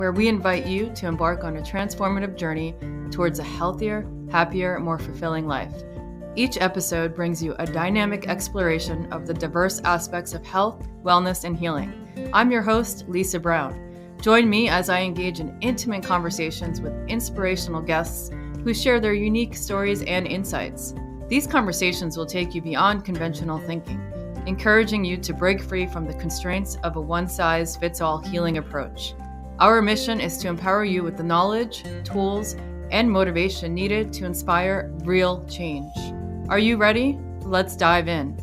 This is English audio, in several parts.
where we invite you to embark on a transformative journey towards a healthier, happier, more fulfilling life. Each episode brings you a dynamic exploration of the diverse aspects of health, wellness, and healing. I'm your host, Lisa Brown. Join me as I engage in intimate conversations with inspirational guests who share their unique stories and insights. These conversations will take you beyond conventional thinking, encouraging you to break free from the constraints of a one-size-fits-all healing approach. Our mission is to empower you with the knowledge, tools, and motivation needed to inspire real change. Are you ready? Let's dive in.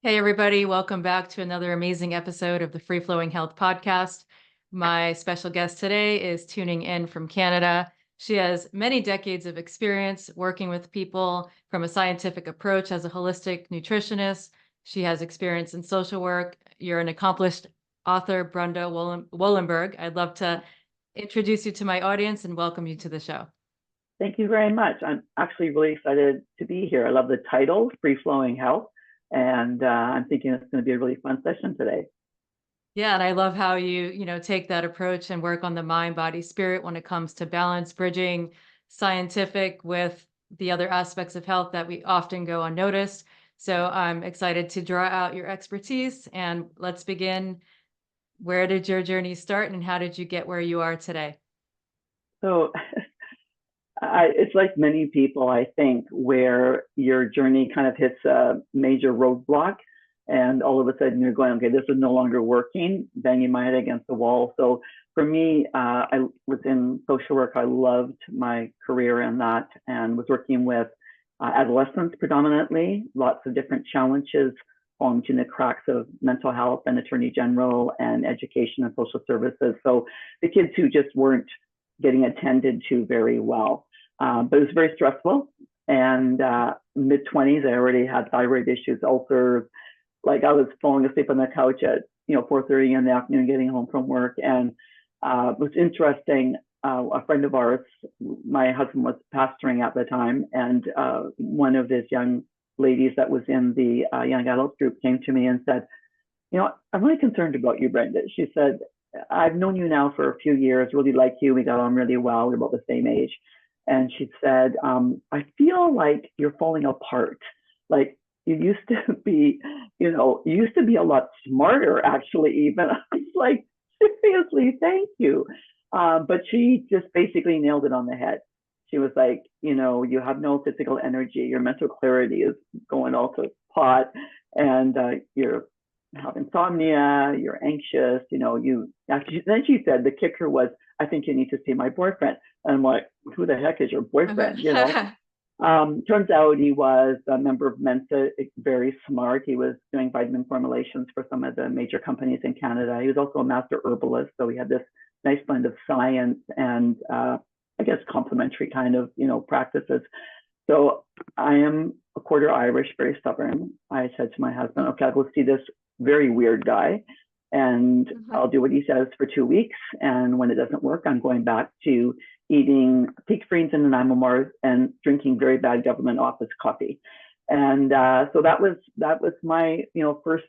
Hey, everybody. Welcome back to another amazing episode of the Free Flowing Health Podcast. My special guest today is tuning in from Canada. She has many decades of experience working with people from a scientific approach as a holistic nutritionist. She has experience in social work. You're an accomplished author, Brenda Wollenberg. I'd love to introduce you to my audience and welcome you to the show. Thank you very much. I'm actually really excited to be here. I love the title, Free Flowing Health, and I'm thinking it's going to be a really fun session today. Yeah, and I love how you take that approach and work on the mind, body, spirit when it comes to balance, bridging scientific with the other aspects of health that we often go unnoticed. So I'm excited to draw out your expertise, and let's begin. Where did your journey start and how did you get where you are today? So it's like many people, I think, where your journey kind of hits a major roadblock and all of a sudden you're going, okay, this is no longer working, banging my head against the wall. So for me, I was in social work. I loved my career in that and was working with adolescents predominantly, lots of different challenges falling between the cracks of mental health and attorney general and education and social services. So the kids who just weren't getting attended to very well. But it was very stressful. And mid-20s, I already had thyroid issues, ulcers. Like I was falling asleep on the couch at 4:30 in the afternoon, getting home from work. And it was interesting. A friend of ours, my husband was pastoring at the time, and one of his young ladies that was in the young adult group came to me and said, I'm really concerned about you, Brenda. She said, I've known you now for a few years, really like you. We got on really well. We're about the same age. And she said, I feel like you're falling apart. Like you used to be, you used to be a lot smarter, actually, even. I was like, seriously, thank you. But she just basically nailed it on the head. She was like, you have no physical energy. Your mental clarity is going all to pot, and you're have insomnia, you're anxious, then she said the kicker was, I think you need to see my boyfriend. And I'm like, who the heck is your boyfriend? Turns out he was a member of Mensa, very smart. He was doing vitamin formulations for some of the major companies in Canada. He was also a master herbalist. So he had this nice blend of science and I guess complementary kind of, practices. So I am a quarter Irish, very stubborn. I said to my husband, okay, I'll go see this very weird guy and I'll do what he says for 2 weeks. And when it doesn't work, I'm going back to eating pig greens and enamel Mars and drinking very bad government office coffee. And so that was my, first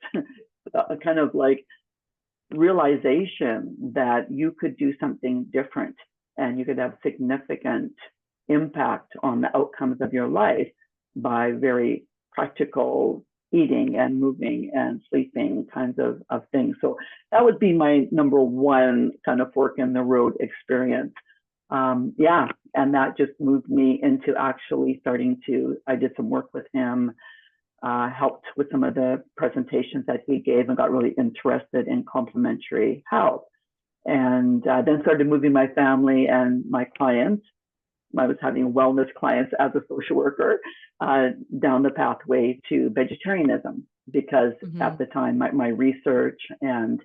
kind of like realization that you could do something different and you could have significant impact on the outcomes of your life by very practical eating and moving and sleeping kinds of things. So that would be my number one kind of fork in the road experience. And that just moved me into actually I did some work with him, helped with some of the presentations that he gave and got really interested in complementary health. And then started moving my family and my clients. I was having wellness clients as a social worker down the pathway to vegetarianism because at the time my research and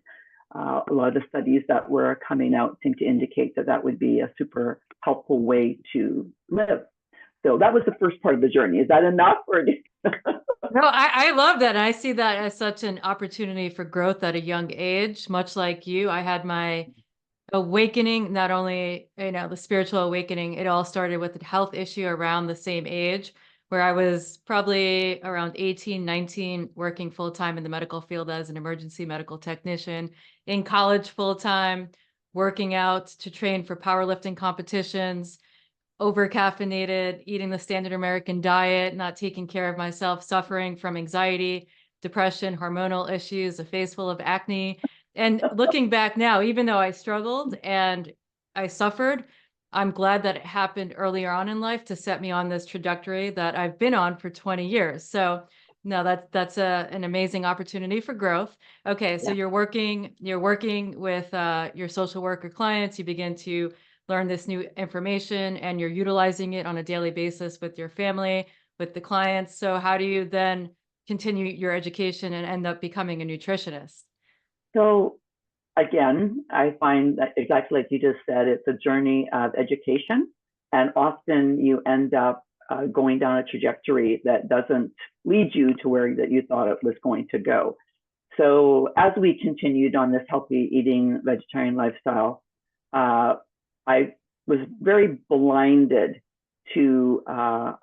a lot of the studies that were coming out seemed to indicate that would be a super helpful way to live. So that was the first part of the journey. Is that enough? Or No, I love that. And I see that as such an opportunity for growth at a young age. Much like you, I had my awakening, not only, the spiritual awakening, it all started with a health issue around the same age where I was probably around 18, 19, working full time in the medical field as an emergency medical technician, in college full time, working out to train for powerlifting competitions, over caffeinated, eating the standard American diet, not taking care of myself, suffering from anxiety, depression, hormonal issues, a face full of acne. And looking back now, even though I struggled and I suffered, I'm glad that it happened earlier on in life to set me on this trajectory that I've been on for 20 years. So no, that's an amazing opportunity for growth. Okay, so Yeah. you're working with your social worker clients. You begin to learn this new information and you're utilizing it on a daily basis with your family, with the clients. So how do you then continue your education and end up becoming a nutritionist? So again, I find that exactly like you just said, it's a journey of education. And often you end up going down a trajectory that doesn't lead you to where that you thought it was going to go. So as we continued on this healthy eating vegetarian lifestyle, uh, I was very blinded to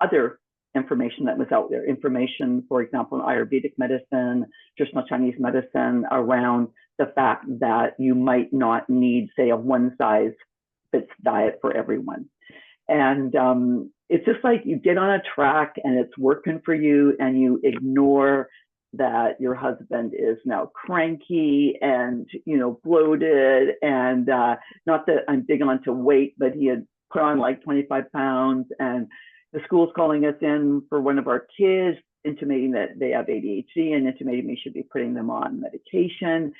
other information that was out there. Information, for example, in Ayurvedic medicine, traditional Chinese medicine, around the fact that you might not need, say, a one size fits diet for everyone. And it's just like you get on a track and it's working for you, and you ignore that your husband is now cranky and bloated, and not that I'm big onto weight, but he had put on like 25 pounds, and the school's calling us in for one of our kids, intimating that they have ADHD and intimating we should be putting them on medication.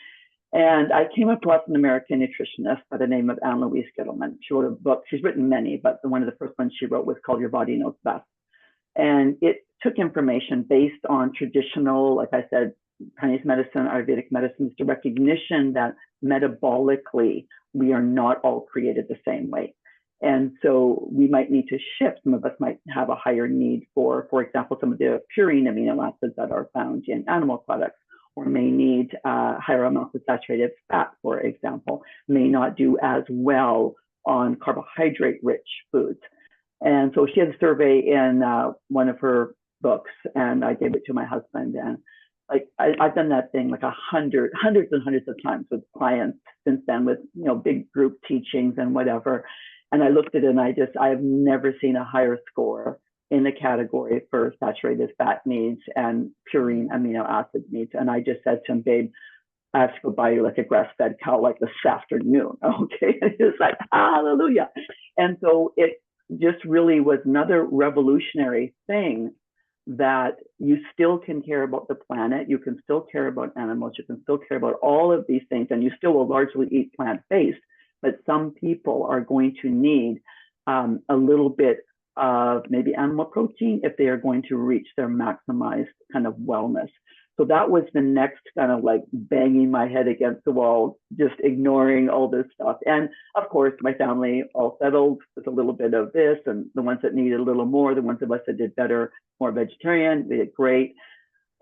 And I came across an American nutritionist by the name of Anne Louise Gittleman. She wrote a book. She's written many, but one of the first ones she wrote was called Your Body Knows Best. And it took information based on traditional, like I said, Chinese medicine, Ayurvedic medicine, the recognition that metabolically we are not all created the same way. And so we might need to shift. Some of us might have a higher need for example, some of the purine amino acids that are found in animal products, or may need higher amounts of saturated fat, for example, may not do as well on carbohydrate-rich foods. And so she had a survey in one of her books, and I gave it to my husband. And like I've done that thing like hundreds and hundreds of times with clients since then, with big group teachings and whatever. And I looked at it and I have never seen a higher score in the category for saturated fat needs and purine amino acid needs. And I just said to him, babe, I have to go buy you like a grass-fed cow like this afternoon. Okay. It's like, hallelujah. And so it just really was another revolutionary thing, that you still can care about the planet, you can still care about animals, you can still care about all of these things, and you still will largely eat plant-based, but some people are going to need a little bit of maybe animal protein if they are going to reach their maximized kind of wellness. So that was the next kind of like banging my head against the wall, just ignoring all this stuff. And of course, my family all settled with a little bit of this, and the ones that needed a little more, the ones of us that did better, more vegetarian, they did great.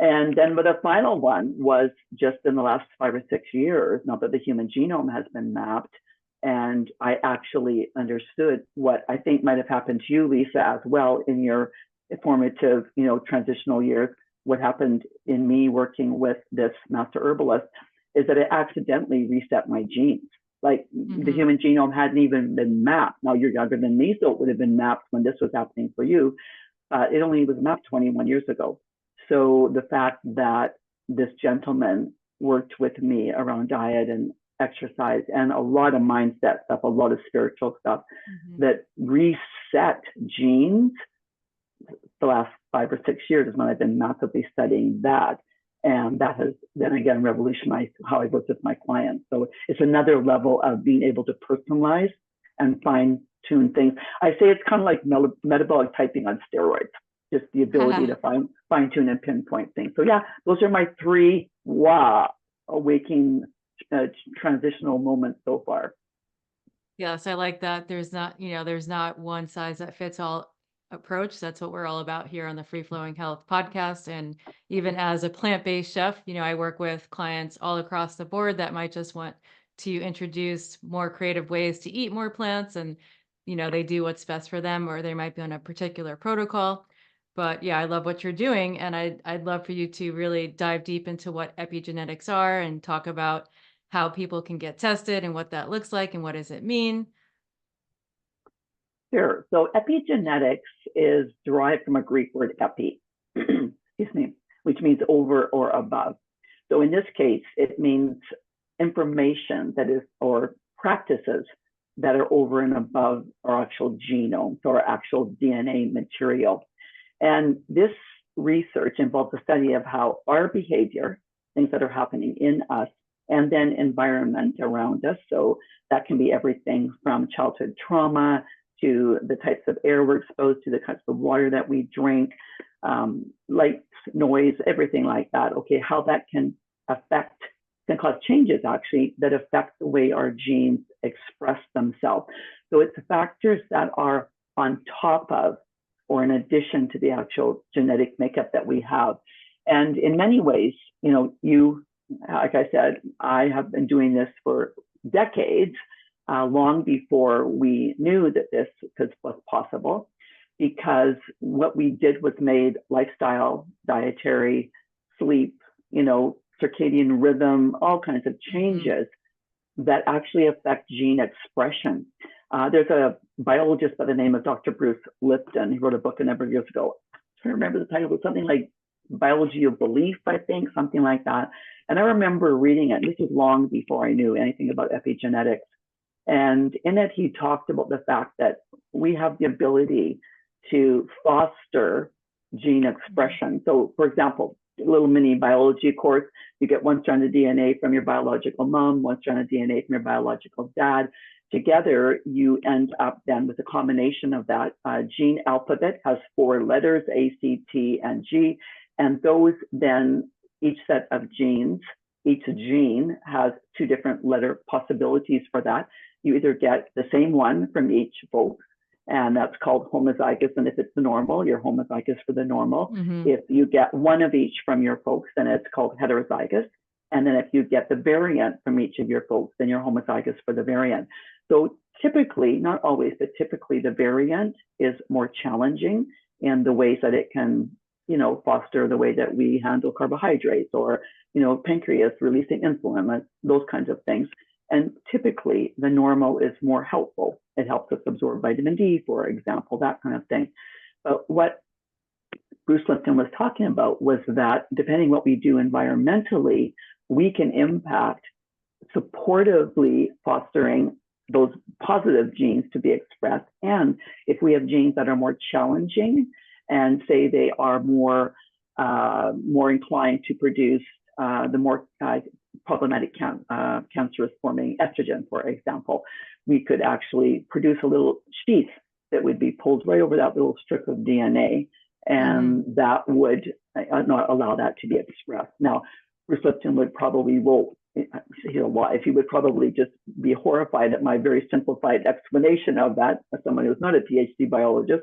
And then, but the final one was just in the last 5 or 6 years, now that the human genome has been mapped, and I actually understood what I think might have happened to you, Lisa, as well in your formative, transitional years. What happened in me working with this master herbalist is that it accidentally reset my genes. Like the human genome hadn't even been mapped. Now you're younger than me, so it would have been mapped when this was happening for you. It only was mapped 21 years ago. So the fact that this gentleman worked with me around diet and exercise and a lot of mindset stuff, a lot of spiritual stuff that reset genes, the last 5 or 6 years is when I've been massively studying that. And that has then again revolutionized how I work with my clients. So it's another level of being able to personalize and fine tune things. I say it's kind of like metabolic typing on steroids, just the ability to fine tune and pinpoint things. So yeah, those are my 3 awakening transitional moments so far. Yes, I like that. There's not one size that fits all approach. That's what we're all about here on the Free Flowing Health podcast. And even as a plant-based chef, I work with clients all across the board that might just want to introduce more creative ways to eat more plants, and they do what's best for them, or they might be on a particular protocol. But yeah, I love what you're doing, and I'd love for you to really dive deep into what epigenetics are and talk about how people can get tested and what that looks like and what does it mean. Sure. So epigenetics is derived from a Greek word epi, excuse me, which means over or above. So in this case, it means information that is, or practices that are over and above our actual genome, so our actual DNA material. And this research involves the study of how our behavior, things that are happening in us, and then environment around us. So that can be everything from childhood trauma to the types of air we're exposed to, the types of water that we drink, light, noise, everything like that. Okay, how that can cause changes actually that affect the way our genes express themselves. So it's factors that are on top of or in addition to the actual genetic makeup that we have. And in many ways, like I said, I have been doing this for decades, long before we knew that this was possible, because what we did was made lifestyle, dietary, sleep, circadian rhythm, all kinds of changes that actually affect gene expression. There's a biologist by the name of Dr. Bruce Lipton. He wrote a book a number of years ago. I'm trying to remember the title. It was something like Biology of Belief, I think, something like that. And I remember reading it. This was long before I knew anything about epigenetics. And in it, he talked about the fact that we have the ability to foster gene expression. So, for example, a little mini biology course, you get one strand of DNA from your biological mom, one strand of DNA from your biological dad. Together, you end up then with a combination of that. Gene alphabet has 4 letters, A, C, T, and G. And those then, each set of genes, each gene has 2 different letter possibilities for that. You either get the same one from each folks, and that's called homozygous. And if it's the normal, you're homozygous for the normal. Mm-hmm. If you get one of each from your folks, then it's called heterozygous. And then if you get the variant from each of your folks, then you're homozygous for the variant. So typically, not always, but typically the variant is more challenging in the ways that it can, foster the way that we handle carbohydrates or, pancreas releasing insulin, those kinds of things. And typically the normal is more helpful. It helps us absorb vitamin D, for example, that kind of thing. But what Bruce Lipton was talking about was that depending what we do environmentally, we can impact supportively fostering those positive genes to be expressed. And if we have genes that are more challenging and say they are more inclined to produce the more problematic cancerous forming estrogen, for example, we could actually produce a little sheath that would be pulled right over that little strip of DNA, and that would not allow that to be expressed. Now, Bruce Lipton would probably, he would probably just be horrified at my very simplified explanation of that as someone who's not a PhD biologist.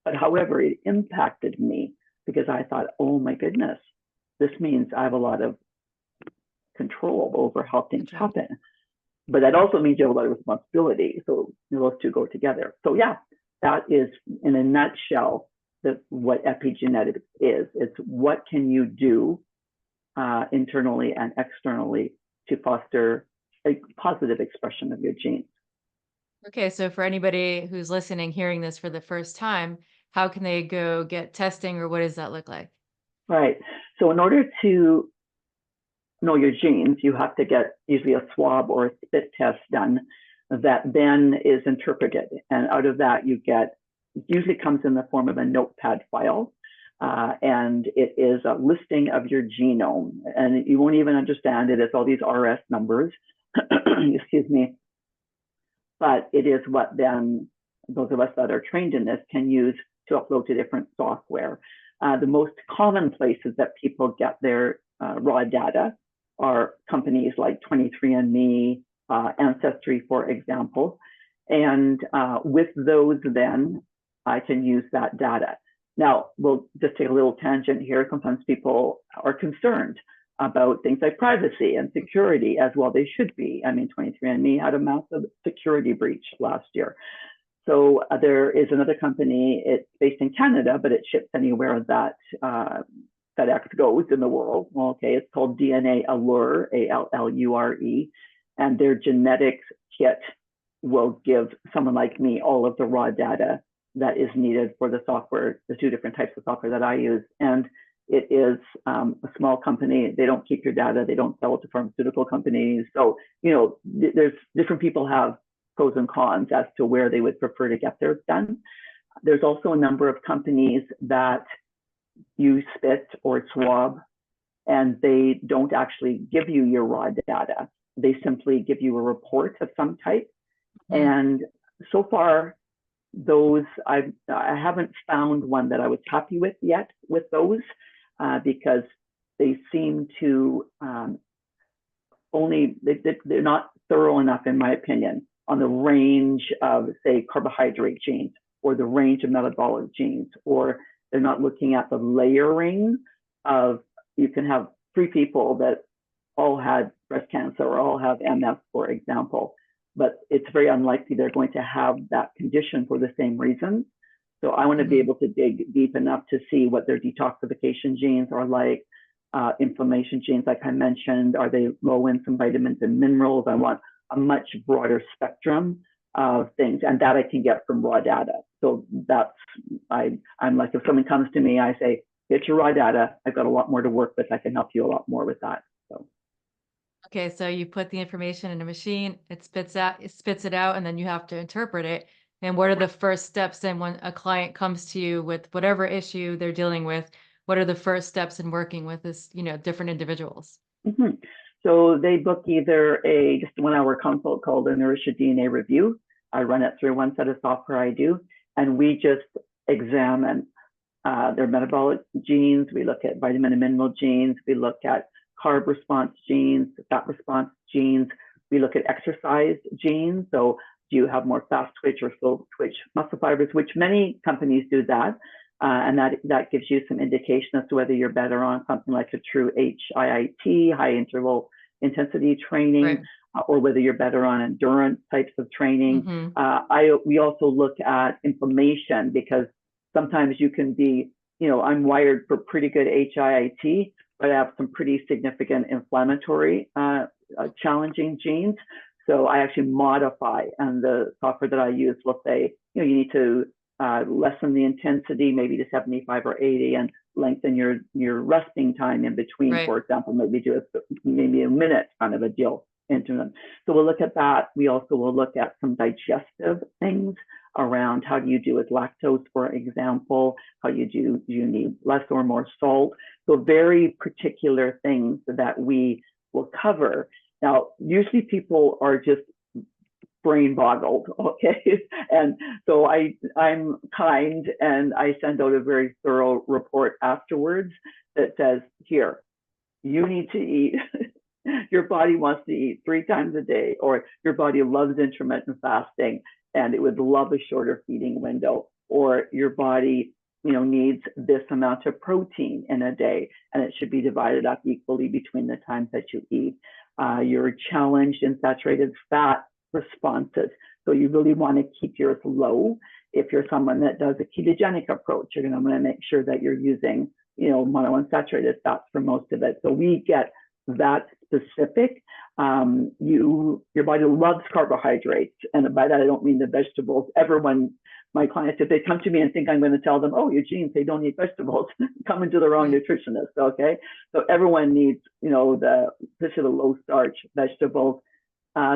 But however, it impacted me because I thought, oh my goodness, this means I have a lot of control over how things happen. But that also means you have a lot of responsibility. So those two go together. So yeah, that is in a nutshell what epigenetics is. It's what can you do internally and externally to foster a positive expression of your genes. Okay, so for anybody who's listening, hearing this for the first time, how can they go get testing, or what does that look like? Right. So in order to know your genes, you have to get usually a swab or a spit test done that then is interpreted. And out of that, it usually comes in the form of a notepad file. And it is a listing of your genome. And you won't even understand it as all these RS numbers, excuse me. But it is what then those of us that are trained in this can use to upload to different software. The most common places that people get their raw data are companies like 23andMe, Ancestry, for example. And with those, then I can use that data. Now, we'll just take a little tangent here. Sometimes people are concerned about things like privacy and security, as well they should be. I mean, 23andMe had a massive security breach last year. There is another company, it's based in Canada, but it ships anywhere that FedEx goes in the world. Well, okay, it's called DNA Allure, Allure, and their genetics kit will give someone like me all of the raw data that is needed for the software, the two different types of software that I use. And it is a small company. They don't keep your data. They don't sell it to pharmaceutical companies. So, there's different people have pros and cons as to where they would prefer to get theirs done. There's also a number of companies that you spit or swab, and they don't actually give you your raw data. They simply give you a report of some type. And so far, those I haven't found one that I was happy with yet with those, because they seem to they're not thorough enough, in my opinion, on the range of, say, carbohydrate genes or the range of metabolic genes, or they're not looking at the layering of, you can have 3 people that all had breast cancer or all have MS, for example, but it's very unlikely they're going to have that condition for the same reason. So I want to be able to dig deep enough to see what their detoxification genes are like, inflammation genes, like I mentioned, are they low in some vitamins and minerals? I want a much broader spectrum of things, and that I can get from raw data. So that's, I'm like, if someone comes to me, I say, get your raw data. I've got a lot more to work with. I can help you a lot more with that. So. Okay, so you put the information in a machine, it spits it out, and then you have to interpret it. And what are the first steps then when a client comes to you with whatever issue they're dealing with? What are the first steps in working with this, different individuals? Mm-hmm. So they book either just a 1-hour consult called a Nourish Your DNA review. I run it through one set of software I do, and we just examine their metabolic genes. We look at vitamin and mineral genes. We look at carb response genes, fat response genes. We look at exercise genes. So do you have more fast twitch or slow twitch muscle fibers, which many companies do that. And that gives you some indication as to whether you're better on something like a true HIIT, high interval intensity training, Right. Or whether you're better on endurance types of training. We also look at inflammation, because sometimes you can be, I'm wired for pretty good HIIT, but I have some pretty significant inflammatory challenging genes. So I actually modify, and the software that I use will say, you need to lessen the intensity, maybe to 75 or 80, and lengthen your resting time in between. Right. For example, maybe a minute kind of a deal into them. So we'll look at that. We also will look at some digestive things around how do you do with lactose, for example, how you need less or more salt. So very particular things that we will cover. Now, usually people are just brain boggled, okay? And so I'm kind, and I send out a very thorough report afterwards that says, here, you need to eat. Your body wants to eat 3 times a day, or your body loves intermittent fasting and it would love a shorter feeding window, or your body needs this amount of protein in a day, and it should be divided up equally between the times that you eat. You're challenged in saturated fat responses, so you really want to keep yours low. If you're someone that does a ketogenic approach, you're going to want to make sure that you're using monounsaturated fats for most of it. So we get that specific. Your body loves carbohydrates, and by that I don't mean the vegetables. Everyone, my clients, if they come to me and think I'm going to tell them, oh, your genes, they don't eat vegetables, coming to the wrong nutritionist. Okay, so everyone needs, especially the low starch vegetables.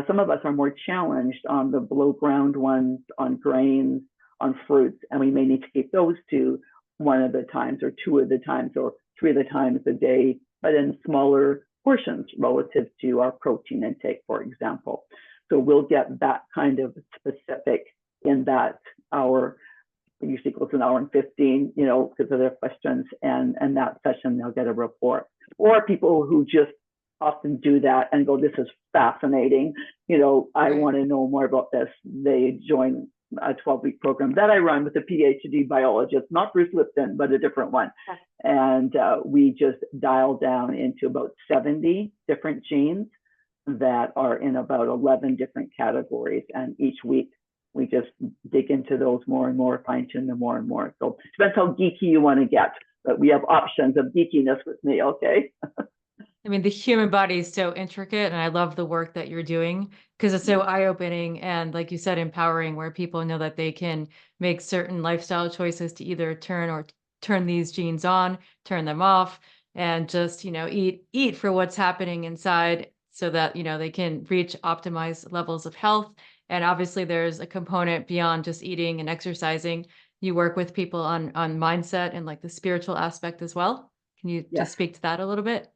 Some of us are more challenged on the below ground ones, on grains, on fruits, and we may need to keep those to 1 of the times, or 2 of the times, or 3 of the times a day, but in smaller portions relative to our protein intake, for example. So we'll get that kind of specific in that hour. It usually goes an hour and 15, because of their questions, and that session they'll get a report. Or people who just often do that and go, this is fascinating. I want to know more about this. They join a 12-week program that I run with a PhD biologist, not Bruce Lipton, but a different one. And we just dial down into about 70 different genes that are in about 11 different categories. And each week we just dig into those more and more, fine tune them more and more. So it depends how geeky you want to get, but we have options of geekiness with me. Okay. I mean, the human body is so intricate, and I love the work that you're doing because it's so eye-opening and, like you said, empowering, where people know that they can make certain lifestyle choices to either turn these genes on, turn them off, and just, eat for what's happening inside so that, they can reach optimized levels of health. And obviously there's a component beyond just eating and exercising. You work with people on mindset and like the spiritual aspect as well. Can you Yes. just speak to that a little bit?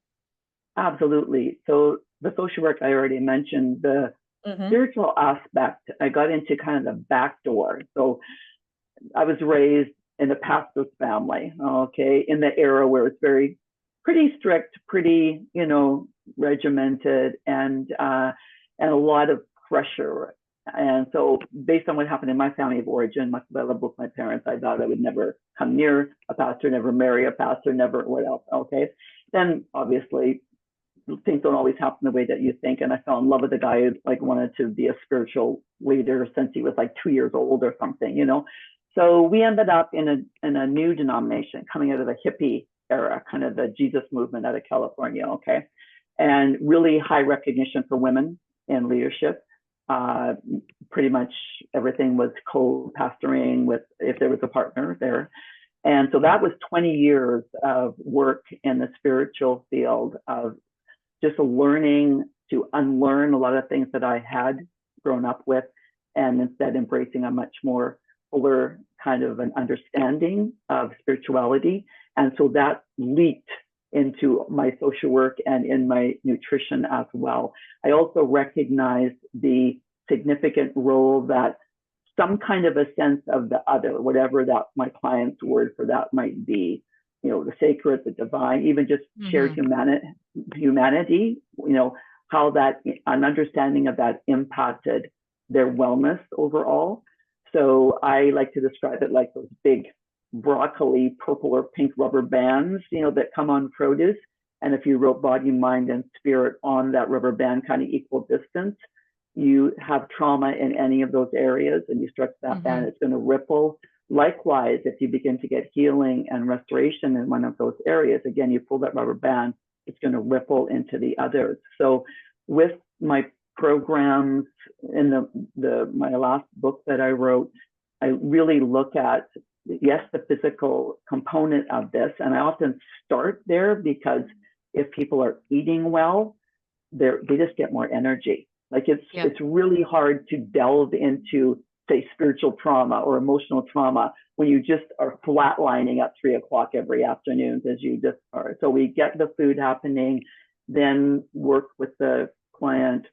Absolutely. So the social work I already mentioned, the spiritual aspect, I got into kind of the back door. So I was raised in a pastor's family, okay, in the era where it's pretty strict, pretty, regimented, and a lot of pressure. And so based on what happened in my family of origin, much as I love both my parents, I thought I would never come near a pastor, never marry a pastor, never what else, okay? Then obviously things don't always happen the way that you think. And I fell in love with a guy who wanted to be a spiritual leader since he was 2 years old or something. So we ended up in a new denomination coming out of the hippie era, kind of the Jesus movement out of California, okay? And really high recognition for women in leadership. Pretty much everything was co-pastoring with, if there was a partner there. And so that was 20 years of work in the spiritual field of just learning to unlearn a lot of things that I had grown up with, and instead embracing a much more fuller kind of an understanding of spirituality. And so that leaked into my social work and in my nutrition as well. I also recognized the significant role that some kind of a sense of the other, whatever that my client's word for that might be, the sacred, the divine, even just shared humanity, how that, an understanding of that impacted their wellness overall. So I like to describe it like those big broccoli, purple or pink rubber bands, that come on produce. And if you wrote body, mind, and spirit on that rubber band kind of equal distance, you have trauma in any of those areas and you stretch that band, it's going to ripple. Likewise, if you begin to get healing and restoration in one of those areas, again, you pull that rubber band, it's going to ripple into the others. So with my programs in my last book that I wrote, I really look at, yes, the physical component of this. And I often start there because if people are eating well, they just get more energy. It's really hard to delve into, say, spiritual trauma or emotional trauma when you just are flatlining at 3 o'clock every afternoon, as you just are. So we get the food happening, then work with the client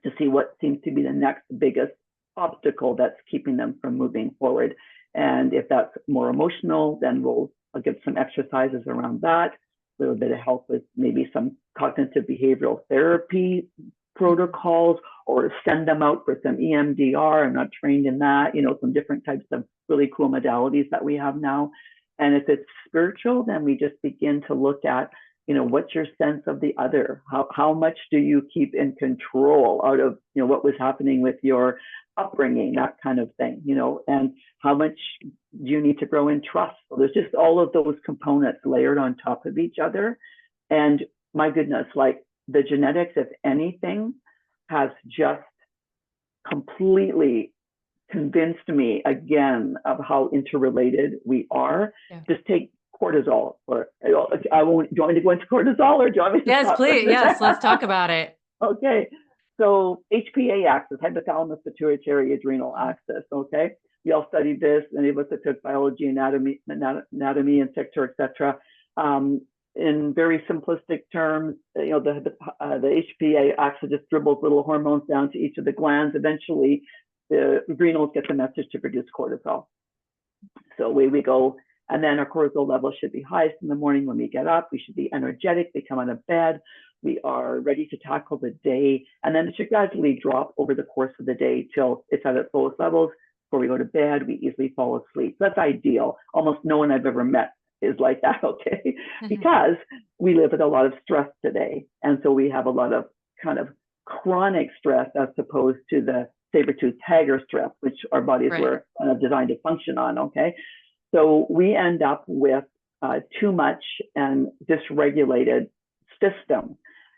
to see what seems to be the next biggest obstacle that's keeping them from moving forward. And if that's more emotional, then I'll give some exercises around that, a little bit of help with maybe some cognitive behavioral therapy protocols, or send them out for some EMDR. I'm not trained in that, some different types of really cool modalities that we have now. And if it's spiritual, then we just begin to look at, what's your sense of the other? How much do you keep in control out of, what was happening with your upbringing, that kind of thing, and how much do you need to grow in trust? So there's just all of those components layered on top of each other. And my goodness, the genetics, if anything, has just completely convinced me again of how interrelated we are. Yeah. Just take cortisol, or I won't. Do you want me to go into cortisol, or do you want me to? Yes, please. Yes, let's talk about it. Okay. So HPA axis, hypothalamus pituitary adrenal axis. Okay. We all studied this. Any of us that took biology, anatomy, and sector, etc. In very simplistic terms, the HPA axis just dribbles little hormones down to each of the glands. Eventually, the adrenals get the message to produce cortisol. So away we go. And then our cortisol level should be highest in the morning when we get up. We should be energetic. We come out of bed. We are ready to tackle the day. And then it should gradually drop over the course of the day till it's at its lowest levels. Before we go to bed, we easily fall asleep. That's ideal. Almost no one I've ever met is like that, okay? Because we live with a lot of stress today. And so we have a lot of kind of chronic stress as opposed to the saber-tooth tiger strip, which our bodies Right. were designed to function on. Okay, so we end up with too much and dysregulated system.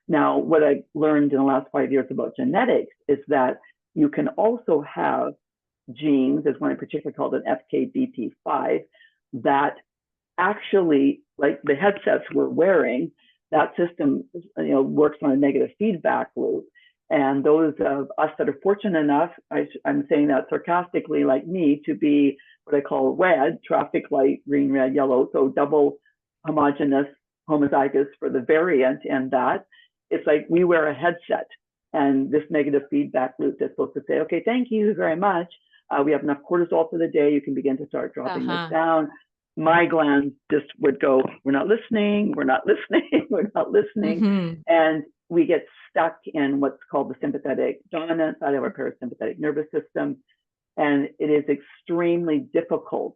Now, what I learned in the last 5 years about genetics is that you can also have genes, there's one in particular called an FKBP5, that actually, like the headsets we're wearing, that system, works on a negative feedback loop. And those of us that are fortunate enough, I'm saying that sarcastically, like me, to be what I call red, traffic light, green, red, yellow, so double homogeneous homozygous for the variant, and that it's like we wear a headset, and this negative feedback loop is supposed to say, okay, thank you very much. We have enough cortisol for the day. You can begin to start dropping this down. My glands just would go, we're not listening, we're not listening, we're not listening. Mm-hmm. And we get stuck in what's called the sympathetic dominant side of our parasympathetic nervous system. And it is extremely difficult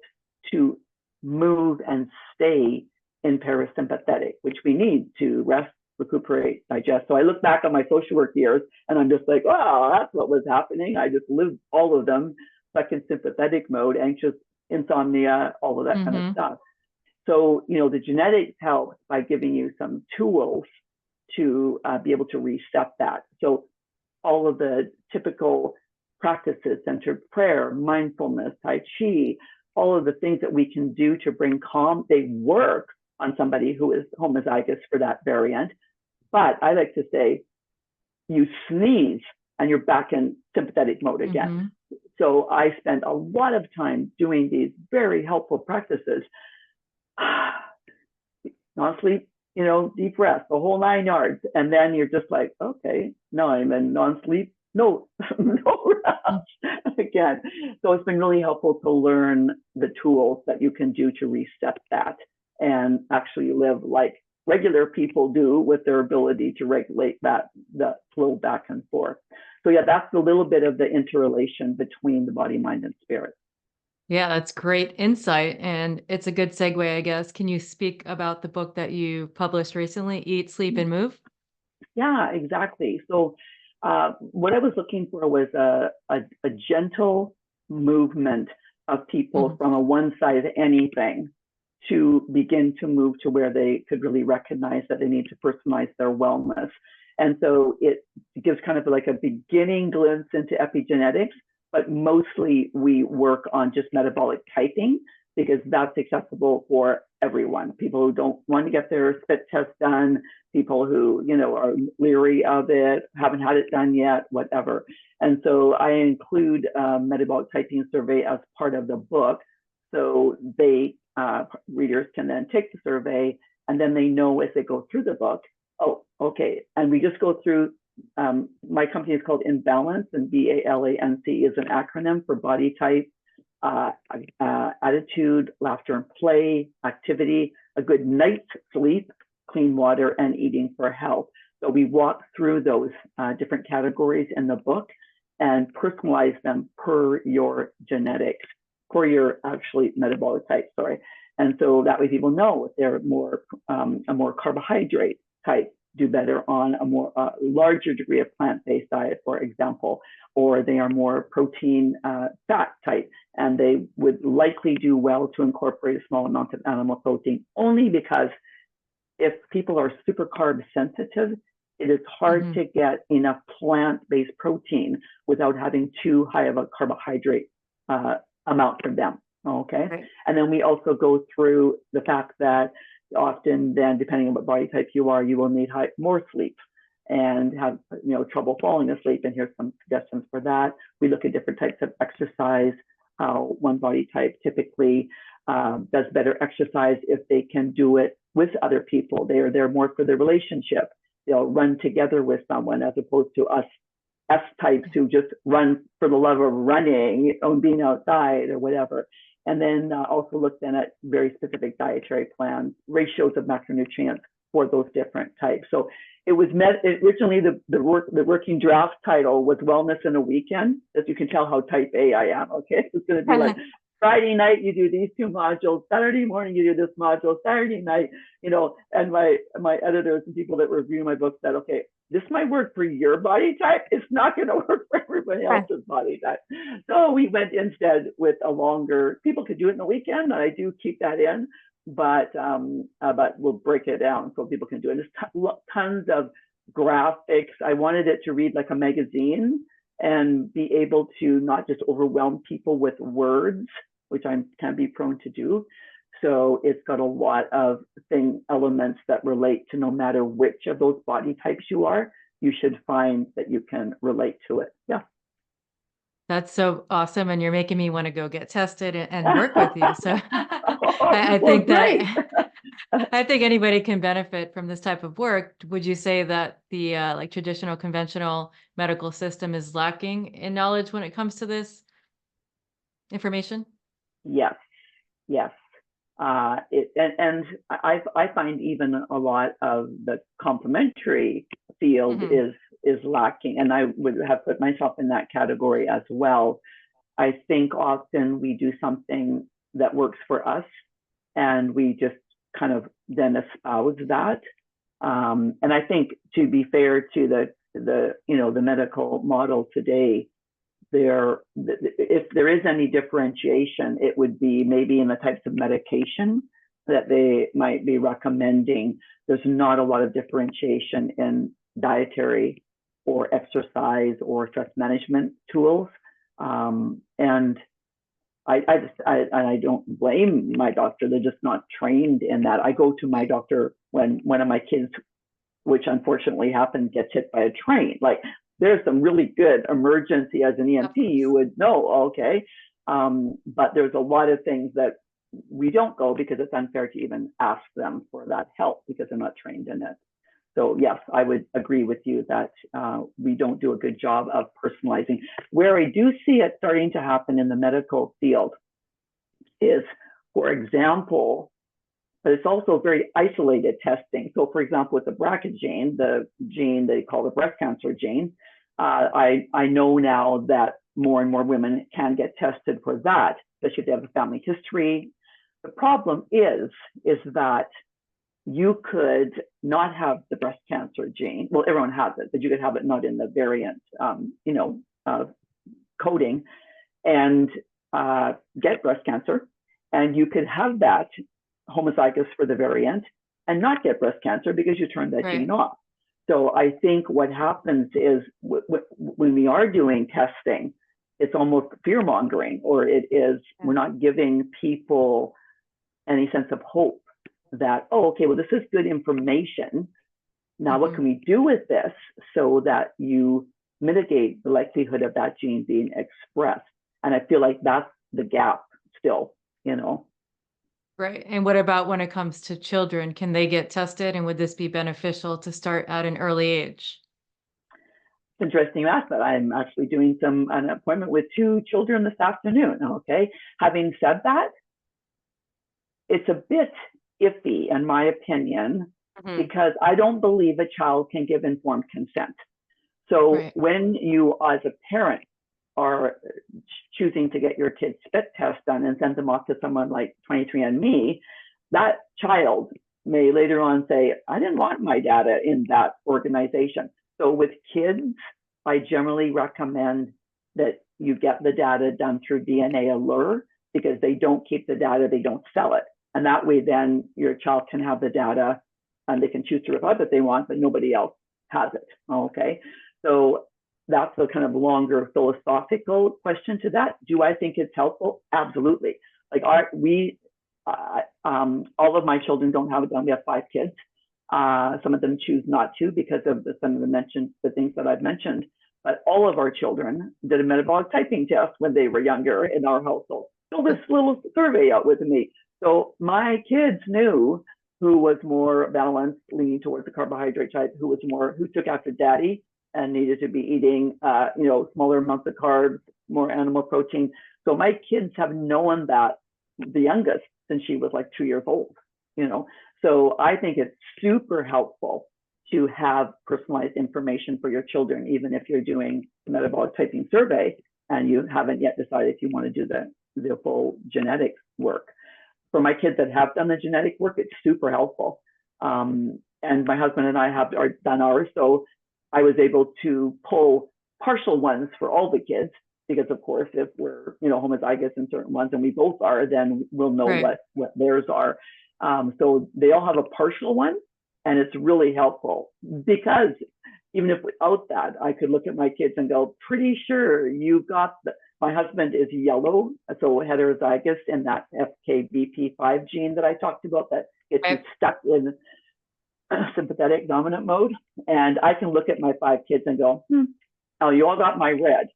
to move and stay in parasympathetic, which we need to rest, recuperate, digest. So I look back on my social work years and I'm just like, oh, that's what was happening. I just lived all of them, stuck in sympathetic mode, anxious, insomnia, all of that kind of stuff. So, the genetics help by giving you some tools to be able to reset that. So all of the typical practices, centered prayer, mindfulness, Tai Chi, all of the things that we can do to bring calm, they work on somebody who is homozygous for that variant. But I like to say, you sneeze and you're back in sympathetic mode again. So I spent a lot of time doing these very helpful practices. Non-sleep, deep rest, the whole 9 yards. And then you're just like, okay, no, I'm in non-sleep, no rest again. So it's been really helpful to learn the tools that you can do to reset that and actually live like regular people do with their ability to regulate that flow back and forth. So yeah, that's a little bit of the interrelation between the body, mind, and spirit. Yeah, that's great insight. And it's a good segue, I guess. Can you speak about the book that you published recently, Eat, Sleep, and Move? Yeah, exactly. So what I was looking for was a gentle movement of people from a one side of anything to begin to move to where they could really recognize that they need to personalize their wellness. And so it gives kind of like a beginning glimpse into epigenetics, but mostly we work on just metabolic typing because that's accessible for everyone. People who don't want to get their spit test done, people who, are leery of it, haven't had it done yet, whatever. And so I include a metabolic typing survey as part of the book. So readers can then take the survey and then they know as they go through the book, oh, okay. And we just go through, my company is called Imbalance, and BALANC is an acronym for body type, attitude, laughter and play, activity, a good night's sleep, clean water, and eating for health. So we walk through those different categories in the book and personalize them per your genetics, per your actually metabolic type, sorry. And so that way people know if they're more a more carbohydrate type, do better on a more larger degree of plant-based diet, for example, or they are more protein fat type, and they would likely do well to incorporate a small amount of animal protein, only because if people are super carb sensitive, it is hard to get enough plant-based protein without having too high of a carbohydrate amount for them. Okay. Right. And then we also go through the fact that often then, depending on what body type you are, you will need more sleep and have trouble falling asleep. And here's some suggestions for that. We look at different types of exercise, how one body type typically does better exercise if they can do it with other people. They are there more for the relationship. They'll run together with someone as opposed to us S types who just run for the love of running or being outside or whatever. And then also look then at very specific dietary plans, ratios of macronutrients for those different types. So it was originally the working draft title was Wellness in a Weekend, as you can tell how type A I am. Okay, it's going to be like Friday night you do these 2 modules, Saturday morning you do this module, Saturday night, and my editors and people that review my book said, okay, this might work for your body type. It's not going to work for everybody everybody else's body type. So we went instead with a longer, people could do it in the weekend, and I do keep that in, but we'll break it down so people can do it. There's tons of graphics. I wanted it to read like a magazine and be able to not just overwhelm people with words, which I can be prone to do. So it's got a lot of elements that relate to no matter which of those body types you are, you should find that you can relate to it. Yeah. That's so awesome. And you're making me want to go get tested and work with you. So I Well, think great. I think anybody can benefit from this type of work. Would you say that the like traditional conventional medical system is lacking in knowledge when it comes to this information? Yes, yes. And I find even a lot of the complementary field is lacking, and I would have put myself in that category as well. I think often we do something that works for us, and we just kind of then espouse that. And I think, to be fair to the medical model today, if there is any differentiation, it would be maybe in the types of medication that they might be recommending. There's not a lot of differentiation in dietary or exercise or stress management tools. And I don't blame my doctor. They're just not trained in that. I go to my doctor when one of my kids, which unfortunately happened, gets hit by a train. Like, there's some really good emergency as an EMT, you would know, okay. But there's a lot of things that we don't go because it's unfair to even ask them for that help because they're not trained in it. So yes, I would agree with you that we don't do a good job of personalizing. Where I do see it starting to happen in the medical field is, for example, but it's also very isolated testing. So for example, with the BRCA gene, the gene they call the breast cancer gene, I know now that more and more women can get tested for that, especially if they have a family history. The problem is that you could not have the breast cancer gene. Well, everyone has it, but you could have it not in the variant, coding, and get breast cancer. And you could have that homozygous for the variant and not get breast cancer because you turned that gene off. So I think what happens is when we are doing testing, it's almost fear mongering, or we're not giving people any sense of hope that, oh, okay, well, this is good information. Now, what can we do with this so that you mitigate the likelihood of that gene being expressed? And I feel like that's the gap still, Right. And what about when it comes to children? Can they get tested? And would this be beneficial to start at an early age? It's interesting you ask that. I'm actually doing an appointment with 2 children this afternoon. Okay. Having said that, it's a bit iffy, in my opinion, because I don't believe a child can give informed consent. So when you, as a parent, are choosing to get your kid's spit test done and send them off to someone like 23andMe, that child may later on say, I didn't want my data in that organization. So with kids, I generally recommend that you get the data done through DNA Allure, because they don't keep the data, they don't sell it. And that way then your child can have the data and they can choose to revive if they want, but nobody else has it, okay? So that's a kind of longer philosophical question to that. Do I think it's helpful? Absolutely. Like all of my children don't have it done. We have 5 kids. Some of them choose not to because of some of the things that I've mentioned. But all of our children did a metabolic typing test when they were younger in our household. Fill this little survey out with me. So my kids knew who was more balanced, leaning towards the carbohydrate type, who took after daddy and needed to be eating, smaller amounts of carbs, more animal protein. So my kids have known that, the youngest, since she was like 2 years old, So I think it's super helpful to have personalized information for your children, even if you're doing the metabolic typing survey and you haven't yet decided if you want to do the full genetics work. For my kids that have done the genetic work, it's super helpful. And my husband and I have done ours. So I was able to pull partial ones for all the kids, because of course, if we're, homozygous in certain ones, and we both are, then we'll know Right. what theirs are. So they all have a partial one, and it's really helpful, because even if without that, I could look at my kids and go, pretty sure you got my husband is yellow, so heterozygous in that FKBP5 gene that I talked about that gets you Right. stuck in sympathetic dominant mode. And I can look at my 5 kids and go, oh, you all got my red.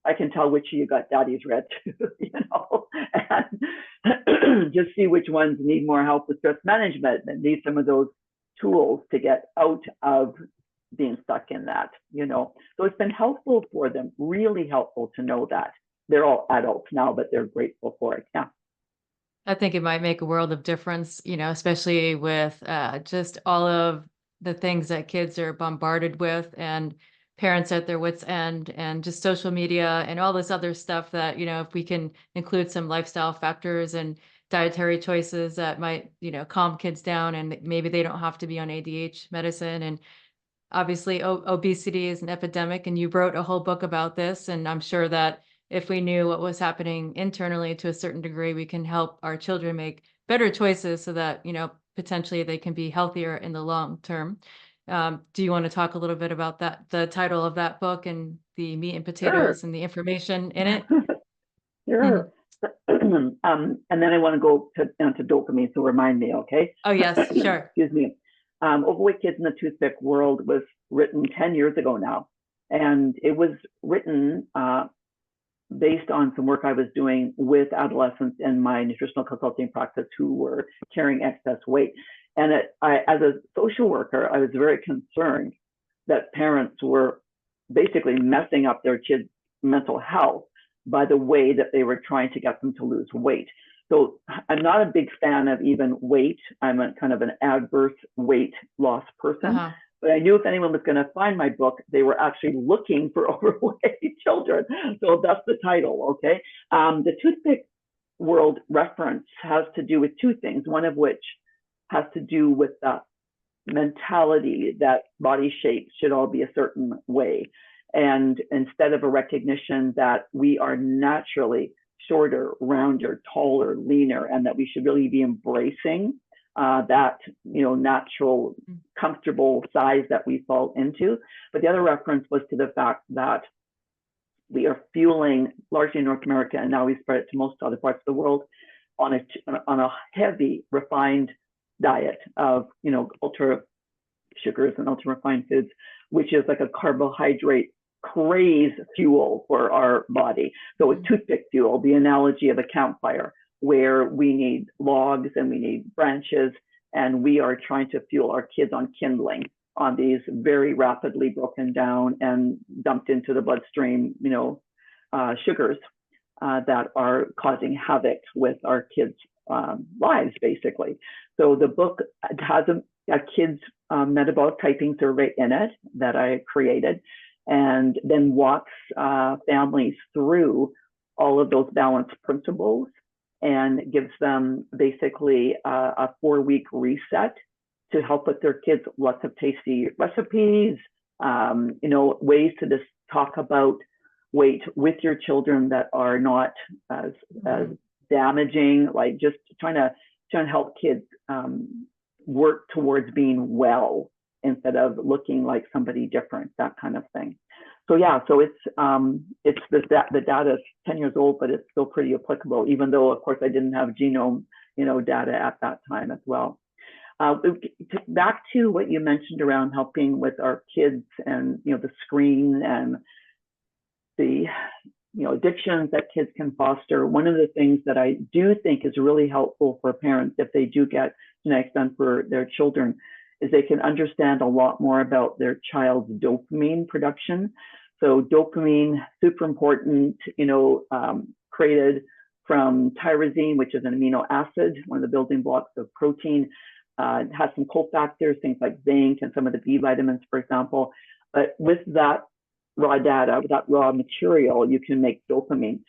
I can tell which of you got daddy's red too, and just see which ones need more help with stress management and need some of those tools to get out of being stuck in that. So it's been helpful for them, really helpful to know that. They're all adults now, but they're grateful for it. Yeah. I think it might make a world of difference, especially with just all of the things that kids are bombarded with and parents at their wits' end and just social media and all this other stuff that, if we can include some lifestyle factors and dietary choices that might, calm kids down and maybe they don't have to be on ADH medicine. And obviously, obesity is an epidemic, and you wrote a whole book about this. And I'm sure that if we knew what was happening internally to a certain degree, we can help our children make better choices so that, potentially they can be healthier in the long term. Do you want to talk a little bit about that, the title of that book and the meat and Sure. potatoes and the information in it? Sure. Mhm. And then I want to go to dopamine, so remind me, okay? Oh, yes, sure. Excuse me. Overweight Kids in the Toothpick World was written 10 years ago now. And it was written based on some work I was doing with adolescents in my nutritional consulting practice who were carrying excess weight. And as a social worker, I was very concerned that parents were basically messing up their kids' mental health by the way that they were trying to get them to lose weight. So I'm not a big fan of even weight. I'm a kind of an adverse weight loss person. Uh-huh. But I knew if anyone was going to find my book, they were actually looking for overweight children. So that's the title, okay? The Toothpick World reference has to do with 2 things, one of which has to do with the mentality that body shapes should all be a certain way. And instead of a recognition that we are naturally shorter, rounder, taller, leaner, and that we should really be embracing that, natural, comfortable size that we fall into. But the other reference was to the fact that we are fueling, largely in North America, and now we spread it to most other parts of the world, on a heavy refined diet of, ultra sugars and ultra refined foods, which is like a carbohydrate craze fuel for our body. So a toothpick fuel, the analogy of a campfire, where we need logs and we need branches, and we are trying to fuel our kids on kindling, on these very rapidly broken down and dumped into the bloodstream, sugars that are causing havoc with our kids' lives, basically. So the book has a kids' metabolic typing survey in it that I created, and then walks families through all of those balance principles and gives them basically a 4-week reset to help with their kids, lots of tasty recipes, ways to just talk about weight with your children that are not as damaging, like just trying to help kids work towards being well instead of looking like somebody different, that kind of thing. So yeah, so it's the data is 10 years old, but it's still pretty applicable, even though of course I didn't have genome, data at that time as well. Back to what you mentioned around helping with our kids and the screen and the addictions that kids can foster. One of the things that I do think is really helpful for parents if they do get genetics done for their children is they can understand a lot more about their child's dopamine production. So dopamine, super important, created from tyrosine, which is an amino acid, one of the building blocks of protein. It has some cofactors, things like zinc and some of the B vitamins, for example. But with that raw data, with that raw material, you can make dopamine.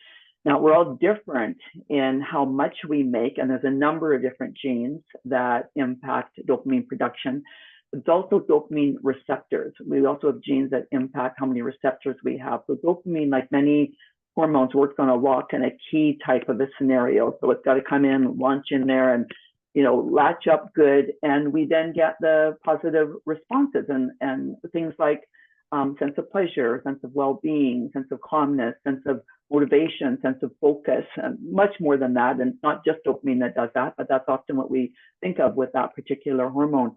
Now, we're all different in how much we make, and there's a number of different genes that impact dopamine production. it's also dopamine receptors. We also have genes that impact how many receptors we have. So dopamine, like many hormones, works on a lock and a key type of a scenario. So it's got to come in, launch in there, and latch up good, and we then get the positive responses and things like sense of pleasure, sense of well-being, sense of calmness, sense of motivation, sense of focus, and much more than that. And not just dopamine that does that, but that's often what we think of with that particular hormone.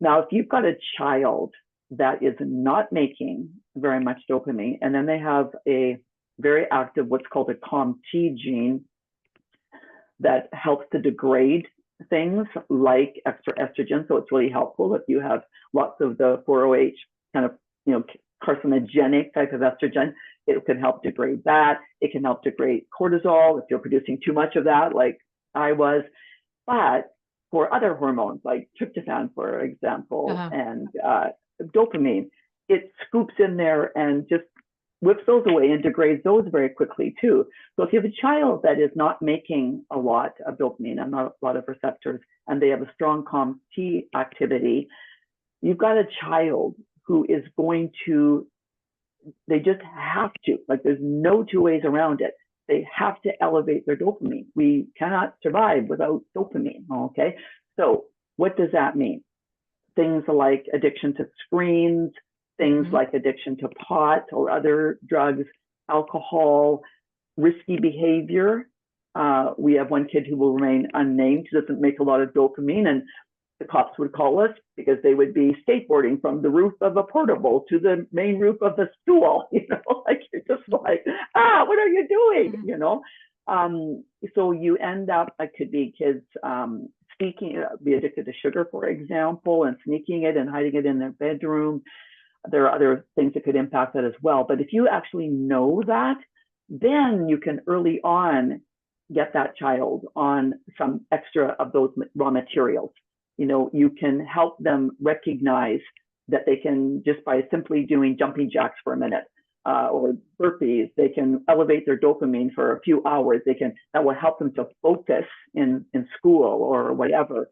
Now, if you've got a child that is not making very much dopamine, and then they have a very active, what's called a COMT gene that helps to degrade things like extra estrogen. So it's really helpful if you have lots of the 4-OH kind of, carcinogenic type of estrogen. It can help degrade that. It can help degrade cortisol if you're producing too much of that, like I was. But for other hormones, like tryptophan, for example, and dopamine, it scoops in there and just whips those away and degrades those very quickly too. So if you have a child that is not making a lot of dopamine and not a lot of receptors, and they have a strong COMT activity, you've got a child who is going to, they just have to, like there's no two ways around it. They have to elevate their dopamine. We cannot survive without dopamine, okay? So what does that mean? Things like addiction to screens, things like addiction to pot or other drugs, alcohol, risky behavior. We have one kid who will remain unnamed, who doesn't make a lot of dopamine, and the cops would call us because they would be skateboarding from the roof of a portable to the main roof of the stool, like you're just like, what are you doing, So you end up, it could be kids be addicted to sugar, for example, and sneaking it and hiding it in their bedroom. There are other things that could impact that as well. But if you actually know that, then you can early on get that child on some extra of those raw materials. You can help them recognize that they can, just by simply doing jumping jacks for a minute or burpees, they can elevate their dopamine for a few hours. That will help them to focus in school or whatever.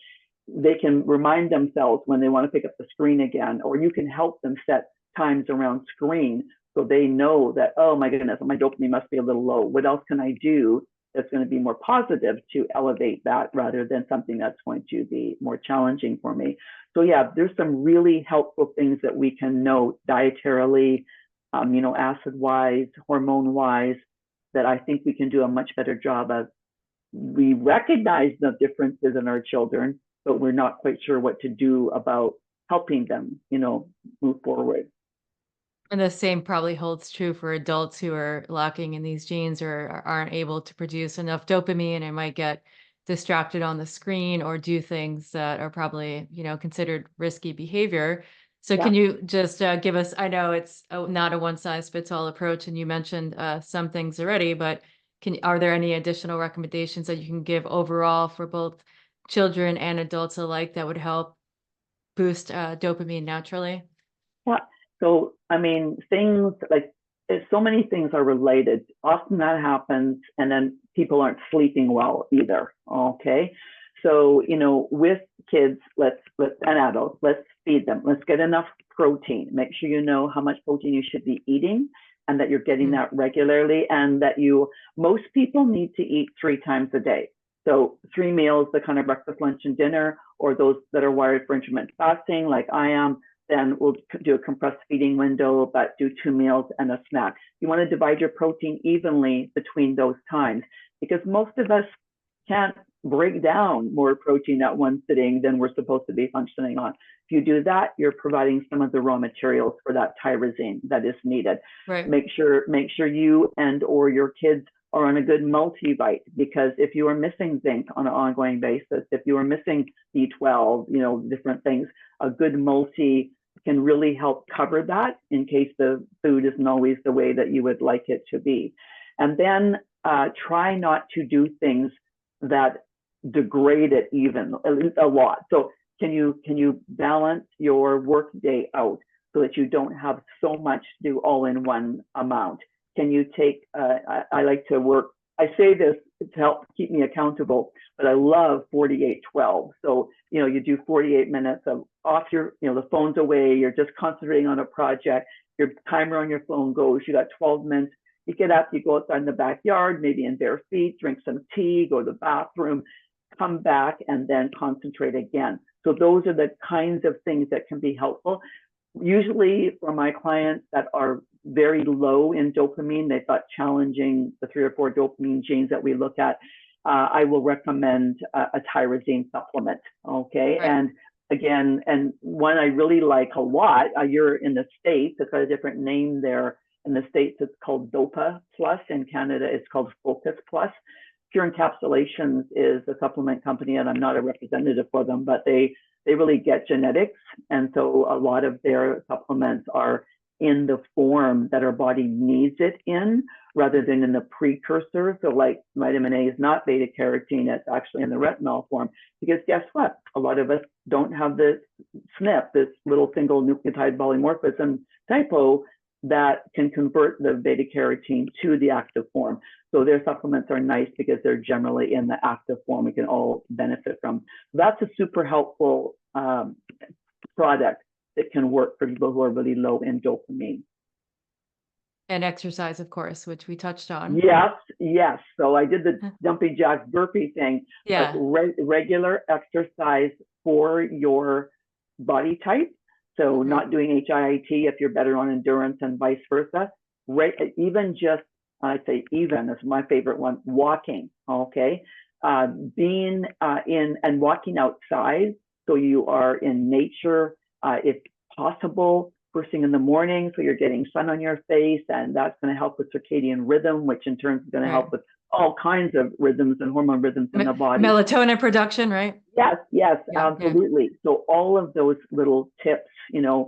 They can remind themselves when they want to pick up the screen again, or you can help them set times around screen so they know that, oh my goodness, my dopamine must be a little low. What else can I do that's going to be more positive to elevate that rather than something that's going to be more challenging for me? So yeah, there's some really helpful things that we can note dietarily, acid-wise, hormone-wise, that I think we can do a much better job of. We recognize the differences in our children, but we're not quite sure what to do about helping them, move forward. And the same probably holds true for adults who are lacking in these genes or aren't able to produce enough dopamine and might get distracted on the screen or do things that are probably, considered risky behavior. So can you just give us, I know it's not a one size fits all approach, and you mentioned some things already, but are there any additional recommendations that you can give overall for both children and adults alike that would help boost dopamine naturally? Yeah. So, things like so many things are related. Often that happens, and then people aren't sleeping well either. Okay. So, with kids, and adults, let's feed them. Let's get enough protein. Make sure you know how much protein you should be eating and that you're getting that regularly, and that most people need to eat 3 times a day. So 3 meals, the kind of breakfast, lunch, and dinner, or those that are wired for intermittent fasting, like I am, then we'll do a compressed feeding window, but do 2 meals and a snack. You want to divide your protein evenly between those times, because most of us can't break down more protein at one sitting than we're supposed to be functioning on. If you do that, you're providing some of the raw materials for that tyrosine that is needed. Right. Make sure you and or your kids are on a good multivite, because if you are missing zinc on an ongoing basis, if you are missing B12, different things, a good multi can really help cover that in case the food isn't always the way that you would like it to be. And then try not to do things that degrade it even a lot. So can you balance your work day out so that you don't have so much to do all in one amount? Can you take, I like to work, I say this to help keep me accountable. But I love 48-12. So, you do 48 minutes of off your, the phone's away, you're just concentrating on a project, your timer on your phone goes, you got 12 minutes, you get up, you go outside in the backyard, maybe in bare feet, drink some tea, go to the bathroom, come back, and then concentrate again. So those are the kinds of things that can be helpful. Usually for my clients that are very low in dopamine, they've got challenging the 3 or 4 dopamine genes that we look at, I will recommend a tyrosine supplement, okay? Right. And again, and one I really like a lot, you're in the States, it's got a different name there. In the States, it's called Dopa Plus. In Canada, it's called Focus Plus. Pure Encapsulations is a supplement company, and I'm not a representative for them, but they really get genetics. And so a lot of their supplements are in the form that our body needs it in, rather than in the precursor. So like vitamin A is not beta carotene, it's actually in the retinol form. Because guess what? A lot of us don't have this SNP, this little single nucleotide polymorphism typo that can convert the beta carotene to the active form. So their supplements are nice because they're generally in the active form we can all benefit from. That's a super helpful product that can work for people who are really low in dopamine. And exercise, of course, which we touched on. Yes. So I did the jumping jacks burpee thing. Yeah. Regular exercise for your body type. So not doing HIIT if you're better on endurance and vice versa. Even just, I say even, is my favorite one, walking, okay? Being in and walking outside, so you are in nature, if possible, first thing in the morning, so you're getting sun on your face, and that's going to help with circadian rhythm, which in turn is going to help with all kinds of rhythms and hormone rhythms in the body. Melatonin production, right? Yes, absolutely. Yeah. So all of those little tips,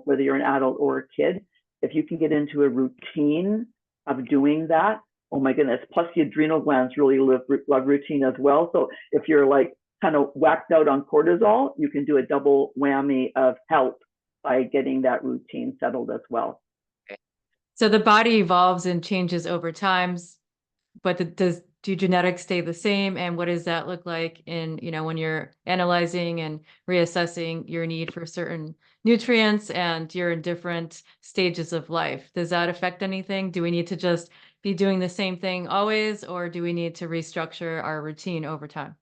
whether you're an adult or a kid, if you can get into a routine of doing that, oh my goodness. Plus the adrenal glands really love routine as well. So if you're like kind of whacked out on cortisol, you can do a double whammy of help by getting that routine settled as well. So the body evolves and changes over time, but do genetics stay the same? And what does that look like in, when you're analyzing and reassessing your need for certain nutrients and you're in different stages of life? Does that affect anything? Do we need to just be doing the same thing always, or do we need to restructure our routine over time?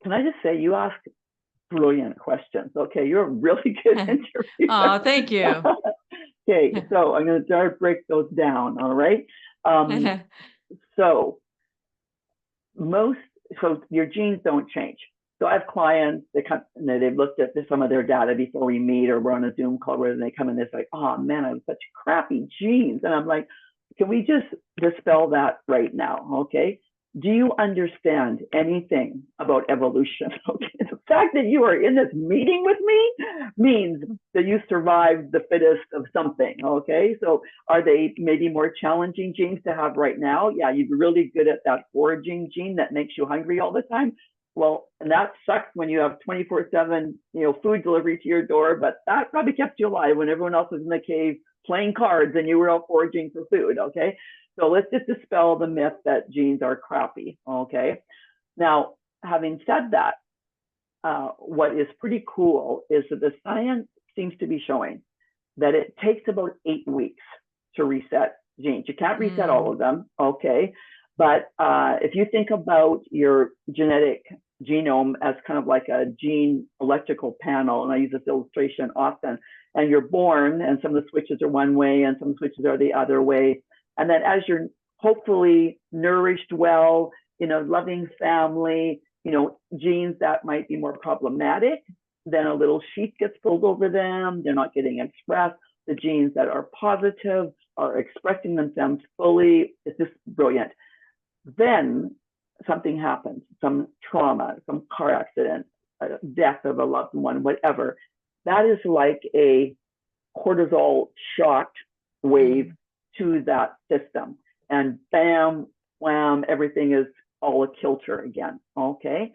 Can I just say, you ask brilliant questions. Okay, you're a really good interviewer. Oh, thank you. Okay, so I'm going to try to break those down. All right. So your genes don't change. So I have clients, they've looked at some of their data before we meet, or we're on a Zoom call where they come in, they're like, oh man, I have such crappy genes. And I'm like, can we just dispel that right now? Okay. Do you understand anything about evolution? Okay. The fact that you are in this meeting with me means that you survived the fittest of something. Okay. So are they maybe more challenging genes to have right now? Yeah, you're really good at that foraging gene that makes you hungry all the time. Well, and that sucks when you have 24/7, food delivery to your door, but that probably kept you alive when everyone else was in the cave playing cards and you were out foraging for food. Okay. So let's just dispel the myth that genes are crappy, okay? Now, having said that, what is pretty cool is that the science seems to be showing that it takes about 8 weeks to reset genes. You can't reset all of them, okay? But if you think about your genetic genome as kind of like a gene electrical panel, and I use this illustration often, and you're born, and some of the switches are one way and some of the switches are the other way. And then as you're hopefully nourished well, loving family, genes that might be more problematic, then a little sheet gets pulled over them. They're not getting expressed. The genes that are positive are expressing themselves fully. It's just brilliant. Then something happens, some trauma, some car accident, death of a loved one, whatever. That is like a cortisol shock wave to that system, and bam, wham, everything is all a kilter again. Okay.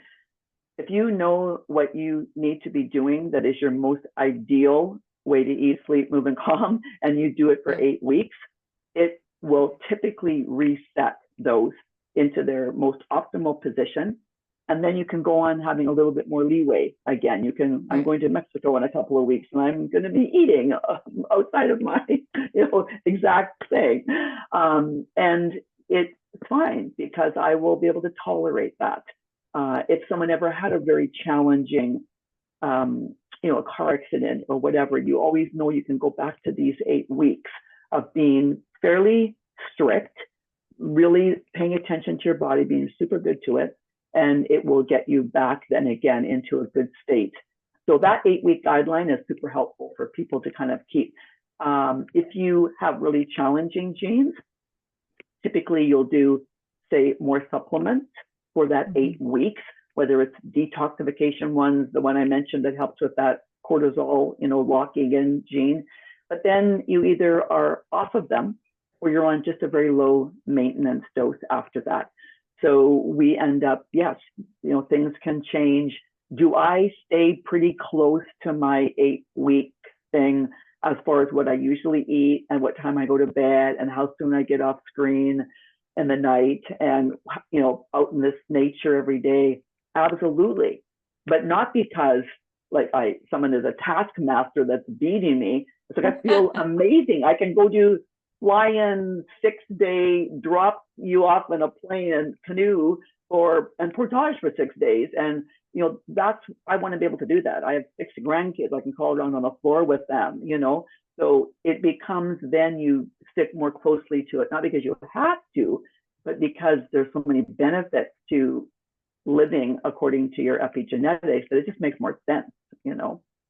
If you know what you need to be doing, that is your most ideal way to eat, sleep, move, and calm, and you do it for 8 weeks, it will typically reset those into their most optimal position. And then you can go on having a little bit more leeway. Again, I'm going to Mexico in a couple of weeks, and I'm going to be eating outside of my, exact thing. And it's fine because I will be able to tolerate that. If someone ever had a very challenging, a car accident or whatever, you always know you can go back to these 8 weeks of being fairly strict, really paying attention to your body, being super good to it, and it will get you back then again into a good state. So that 8-week guideline is super helpful for people to kind of keep. If you have really challenging genes, typically you'll do, say, more supplements for that 8 weeks, whether it's detoxification ones, the one I mentioned that helps with that cortisol, locking in gene. But then you either are off of them or you're on just a very low maintenance dose after that. So we end up, yes, things can change. Do I stay pretty close to my 8-week thing as far as what I usually eat and what time I go to bed and how soon I get off screen in the night and, out in this nature every day? Absolutely. But not because someone is a taskmaster that's beating me. It's like, I feel amazing. I can go do fly in 6-day, drop you off in a plane and canoe and portage for 6 days. And, I want to be able to do that. I have 6 grandkids. I can crawl around on the floor with them, So it becomes, then you stick more closely to it, not because you have to, but because there's so many benefits to living according to your epigenetics that it just makes more sense,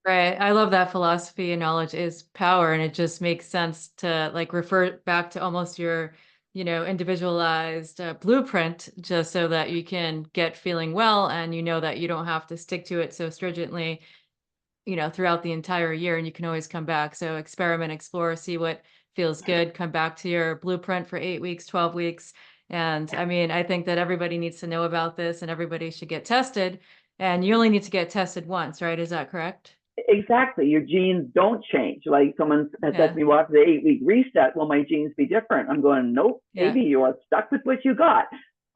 Right. I love that philosophy and knowledge is power. And it just makes sense to refer back to almost your, individualized blueprint, just so that you can get feeling well and that you don't have to stick to it so stringently, throughout the entire year, and you can always come back. So experiment, explore, see what feels good, come back to your blueprint for 8 weeks, 12 weeks. And I mean, I think that everybody needs to know about this and everybody should get tested. And you only need to get tested once, right? Is that correct? Exactly. Your genes don't change. Like someone has said to me, well, after the 8-week reset, will my genes be different? I'm going, nope, maybe you are stuck with what you got,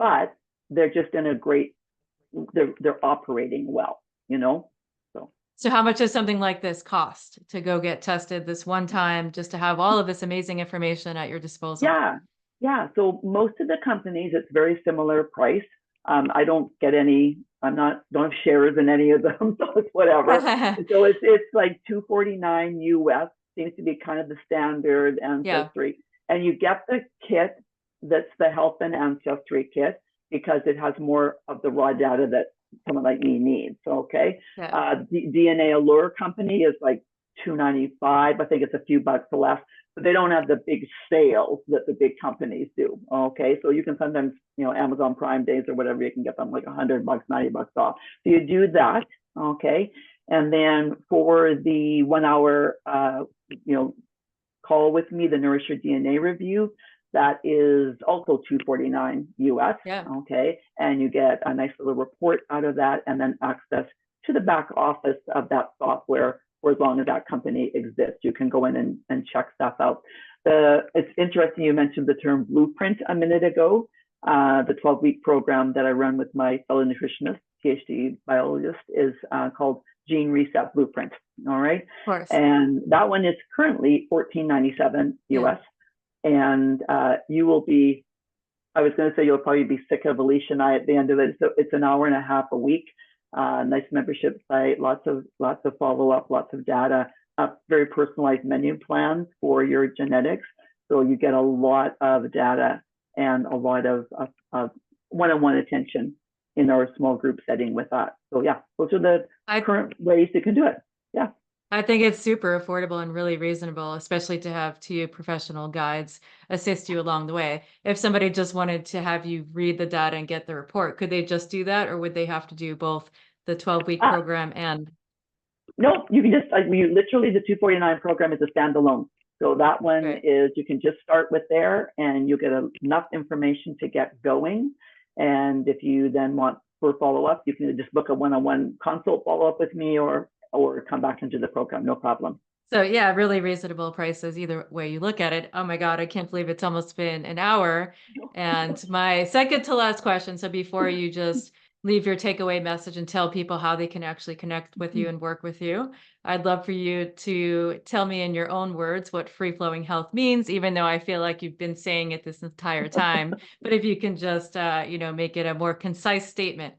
but they're just in a great, they're operating well, So how much does something like this cost to go get tested this one time, just to have all of this amazing information at your disposal? Yeah. So most of the companies, it's very similar price. I don't get any, don't have shares in any of them, so it's whatever. So it's like $249 US, seems to be kind of the standard ancestry. Yeah. And you get the kit that's the health and ancestry kit because it has more of the raw data that someone like me needs. Okay. Yeah. DNA Allure company is like $295. I think it's a few bucks less, but they don't have the big sales that the big companies do. Okay. So you can sometimes, Amazon Prime days or whatever, you can get them like $100, $90 off. So you do that. Okay. And then for the 1 hour, call with me, the Nourish Your DNA review, that is also $249 US. Yeah. Okay. And you get a nice little report out of that and then access to the back office of that software for as long as that company exists. You can go in and check stuff out. It's interesting you mentioned the term blueprint a minute ago. The 12-week program that I run with my fellow nutritionist, PhD biologist, is called Gene Reset Blueprint. All right. Of course. And that one is currently $14.97 US. And you will be, I was going to say you'll probably be sick of Alicia and I at the end of it. So it's an hour and a half a week. Nice membership site, lots of follow-up, lots of data, very personalized menu plans for your genetics. So you get a lot of data and a lot of one-on-one attention in our small group setting with that. So yeah, those are the current ways you can do it. Yeah. I think it's super affordable and really reasonable, especially to have 2 professional guides assist you along the way. If somebody just wanted to have you read the data and get the report, could they just do that? Or would they have to do both the 12-week program and? No, you can just, literally the 249 program is a standalone. So that one is, you can just start with there and you get enough information to get going. And if you then want for follow-up, you can just book a one-on-one consult follow-up with me or come back into the program, no problem. So yeah, really reasonable prices either way you look at it. Oh my God, I can't believe it's almost been an hour. And my second to last question, so before you just leave your takeaway message and tell people how they can actually connect with you and work with you, I'd love for you to tell me in your own words what free-flowing health means, even though I feel like you've been saying it this entire time. But if you can just, make it a more concise statement.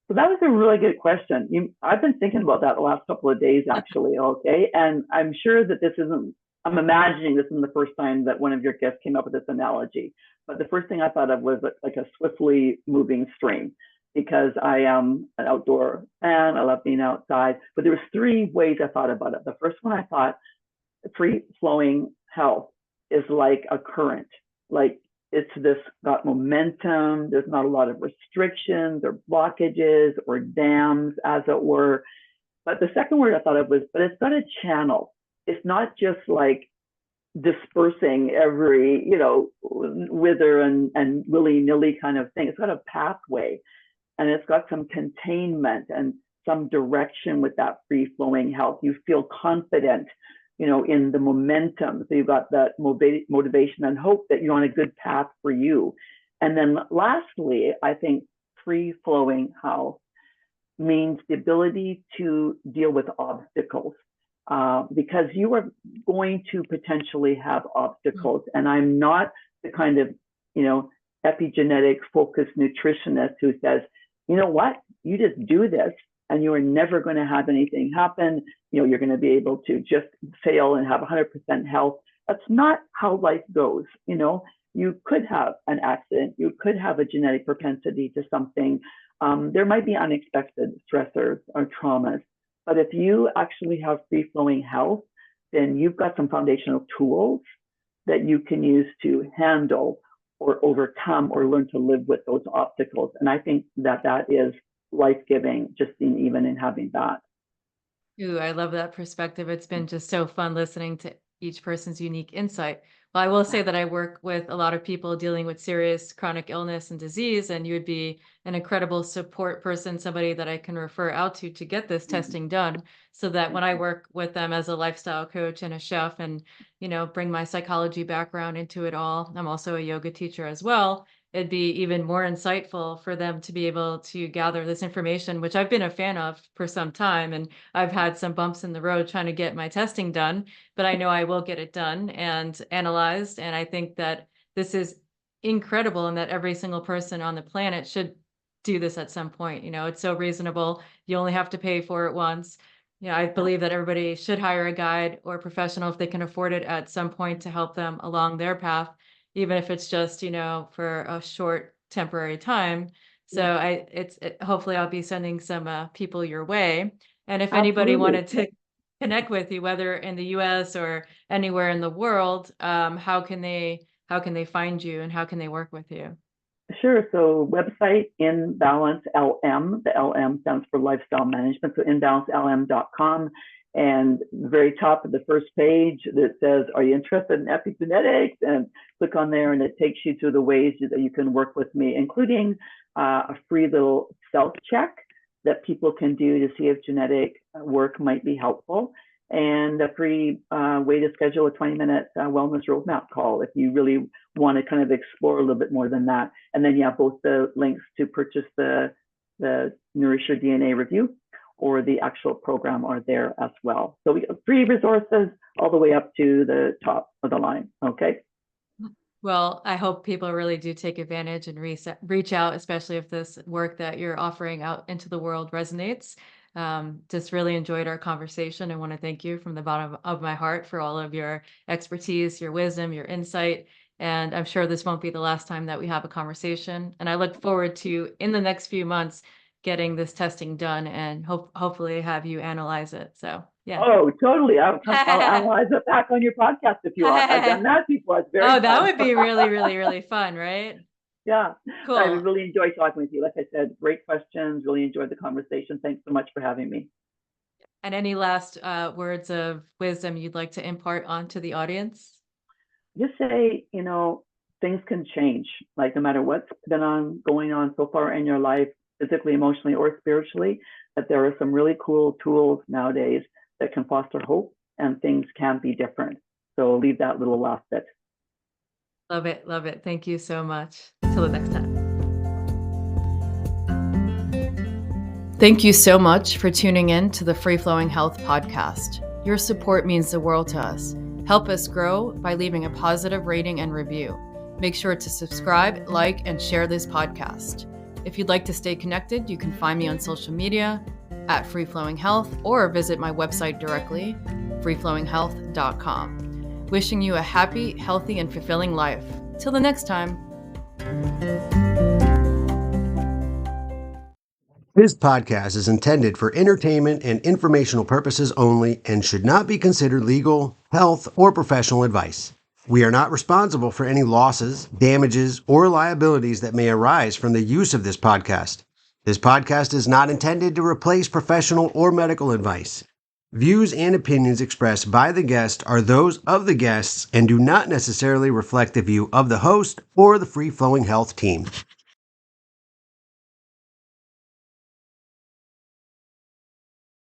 So that was a really good question. I've been thinking about that the last couple of days, actually. Okay, and I'm sure that this isn't. I'm imagining this isn't the first time that one of your guests came up with this analogy. But the first thing I thought of was like a swiftly moving stream, because I am an outdoor fan. I love being outside. But there was three ways I thought about it. The first one, I thought free flowing health is like a current, like it's this got momentum. There's not a lot of restrictions or blockages or dams, as it were. But the second word I thought of was, but it's got a channel. It's not just like dispersing every, wither and willy-nilly kind of thing. It's got a pathway, and it's got some containment and some direction with that free-flowing health. You feel confident, in the momentum. So you've got that motivation and hope that you're on a good path for you. And then lastly, I think free-flowing health means the ability to deal with obstacles, because you are going to potentially have obstacles. And I'm not the kind of, epigenetic focused nutritionist who says, you know what, you just do this and you are never going to have anything happen. You're going to be able to just fail and have 100% health. That's not how life goes. You could have an accident. You could have a genetic propensity to something. There might be unexpected stressors or traumas. But if you actually have free-flowing health, then you've got some foundational tools that you can use to handle or overcome or learn to live with those obstacles. And I think that is life-giving, just even in having that. Ooh, I love that perspective. It's been just so fun listening to each person's unique insight. Well, I will say that I work with a lot of people dealing with serious chronic illness and disease, and you would be an incredible support person, somebody that I can refer out to get this testing done, so that when I work with them as a lifestyle coach and a chef and, bring my psychology background into it all, I'm also a yoga teacher as well. It'd be even more insightful for them to be able to gather this information, which I've been a fan of for some time. And I've had some bumps in the road trying to get my testing done, but I know I will get it done and analyzed. And I think that this is incredible and that every single person on the planet should do this at some point. It's so reasonable. You only have to pay for it once. I believe that everybody should hire a guide or a professional if they can afford it at some point to help them along their path, even if it's just, for a short temporary time. So hopefully I'll be sending some people your way. And if anybody Absolutely. wanted to connect with you, whether in the US or anywhere in the world, how can they find you and how can they work with you? Sure. So website In Balance LM. The LM stands for Lifestyle Management. So InBalanceLM.com. And the very top of the first page that says, are you interested in epigenetics? And click on there and it takes you to the ways that you can work with me, including a free little self-check that people can do to see if genetic work might be helpful, and a free way to schedule a 20-minute wellness roadmap call if you really want to kind of explore a little bit more than that. And then both the links to purchase the Nourish Your DNA review or the actual program are there as well. So we have free resources all the way up to the top of the line. Okay. Well, I hope people really do take advantage and reach out, especially if this work that you're offering out into the world resonates. Just really enjoyed our conversation. I want to thank you from the bottom of my heart for all of your expertise, your wisdom, your insight. And I'm sure this won't be the last time that we have a conversation. And I look forward to, in the next few months, getting this testing done and hopefully have you analyze it. So, yeah. Oh, totally. I'll analyze it back on your podcast if you want. I've done that before. It's very Oh, that fun. would be really, really, really fun, right? Yeah. I Cool. really enjoyed talking with you. Like I said, great questions. Really enjoyed the conversation. Thanks so much for having me. And any last words of wisdom you'd like to impart onto the audience? Just say, things can change. Like no matter what's been going on so far in your life, physically, emotionally, or spiritually, that there are some really cool tools nowadays that can foster hope, and things can be different. So leave that little last bit. Love it. Love it. Thank you so much. Till the next time. Thank you so much for tuning in to the Free Flowing Health podcast. Your support means the world to us. Help us grow by leaving a positive rating and review. Make sure to subscribe, like, and share this podcast. If you'd like to stay connected, you can find me on social media at Free Flowing Health or visit my website directly, freeflowinghealth.com. Wishing you a happy, healthy, and fulfilling life. Till the next time. This podcast is intended for entertainment and informational purposes only and should not be considered legal, health, or professional advice. We are not responsible for any losses, damages, or liabilities that may arise from the use of this podcast. This podcast is not intended to replace professional or medical advice. Views and opinions expressed by the guest are those of the guests and do not necessarily reflect the view of the host or the Free Flowing Health team.